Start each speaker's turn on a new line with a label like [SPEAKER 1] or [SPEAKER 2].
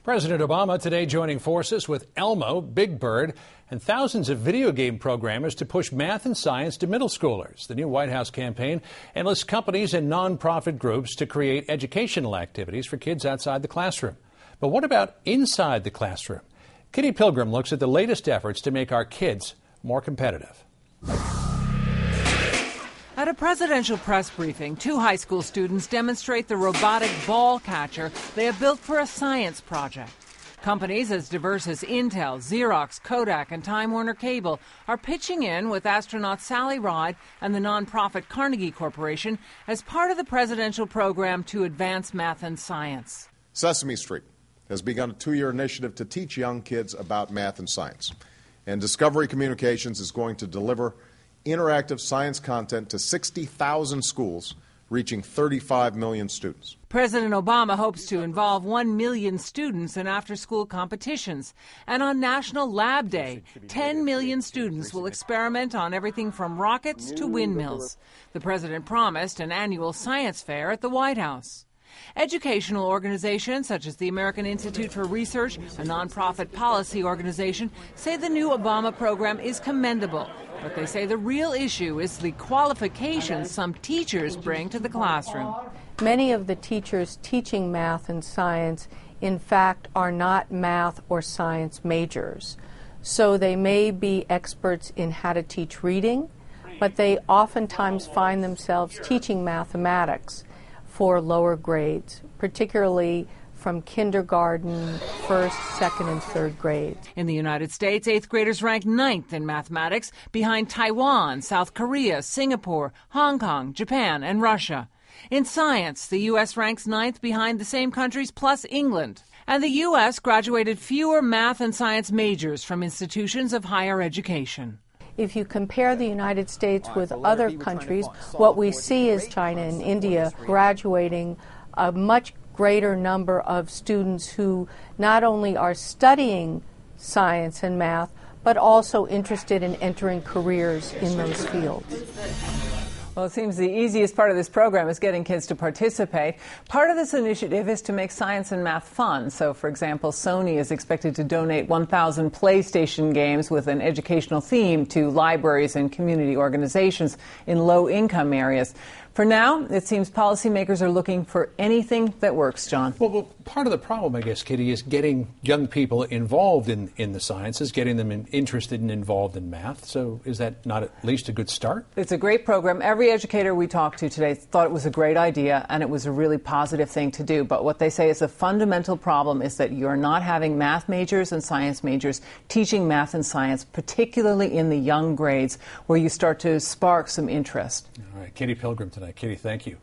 [SPEAKER 1] President Obama today joining forces with Elmo, Big Bird, and thousands of video game programmers to push math and science to middle schoolers. The new White House campaign enlists companies and nonprofit groups to create educational activities for kids outside the classroom. But what about inside the classroom? Kitty Pilgrim looks at the latest efforts to make our kids more competitive.
[SPEAKER 2] At a presidential press briefing, 2 high school students demonstrate the robotic ball catcher they have built for a science project. Companies as diverse as Intel, Xerox, Kodak, and Time Warner Cable are pitching in with astronaut Sally Ride and the nonprofit Carnegie Corporation as part of the presidential program to advance math and science.
[SPEAKER 3] Sesame Street has begun a 2-year initiative to teach young kids about math and science. And Discovery Communications is going to deliver interactive science content to 60,000 schools, reaching 35 million students.
[SPEAKER 2] President Obama hopes to involve 1 million students in after-school competitions. And on National Lab Day, 10 million students will experiment on everything from rockets to windmills. The president promised an annual science fair at the White House. Educational organizations such as the American Institute for Research, a nonprofit policy organization, say the new Obama program is commendable. But they say the real issue is the qualifications some teachers bring to the classroom.
[SPEAKER 4] Many of the teachers teaching math and science, in fact, are not math or science majors. So they may be experts in how to teach reading, but they oftentimes find themselves teaching mathematics for lower grades, particularly from kindergarten, 1st, 2nd, and 3rd grades.
[SPEAKER 2] In the United States, 8th graders rank 9th in mathematics, behind Taiwan, South Korea, Singapore, Hong Kong, Japan, and Russia. In science, the U.S. ranks 9th behind the same countries plus England. And the U.S. graduated fewer math and science majors from institutions of higher education.
[SPEAKER 4] If you compare the United States with other countries, what we see is China and India graduating a much greater number of students who not only are studying science and math, but also interested in entering careers in those fields.
[SPEAKER 2] Well, it seems the easiest part of this program is getting kids to participate. Part of this initiative is to make science and math fun. So, for example, Sony is expected to donate 1,000 PlayStation games with an educational theme to libraries and community organizations in low-income areas. For now, it seems policymakers are looking for anything that works, John.
[SPEAKER 1] Well, part of the problem, I guess, Kitty, is getting young people involved in the sciences, getting them interested and involved in math. So is that not at least a good start?
[SPEAKER 2] It's a great program. Every educator we talked to today thought it was a great idea, and it was a really positive thing to do. But what they say is a fundamental problem is that you're not having math majors and science majors teaching math and science, particularly in the young grades, where you start to spark some interest.
[SPEAKER 1] All right, Kitty Pilgrim tonight. Kitty, thank you.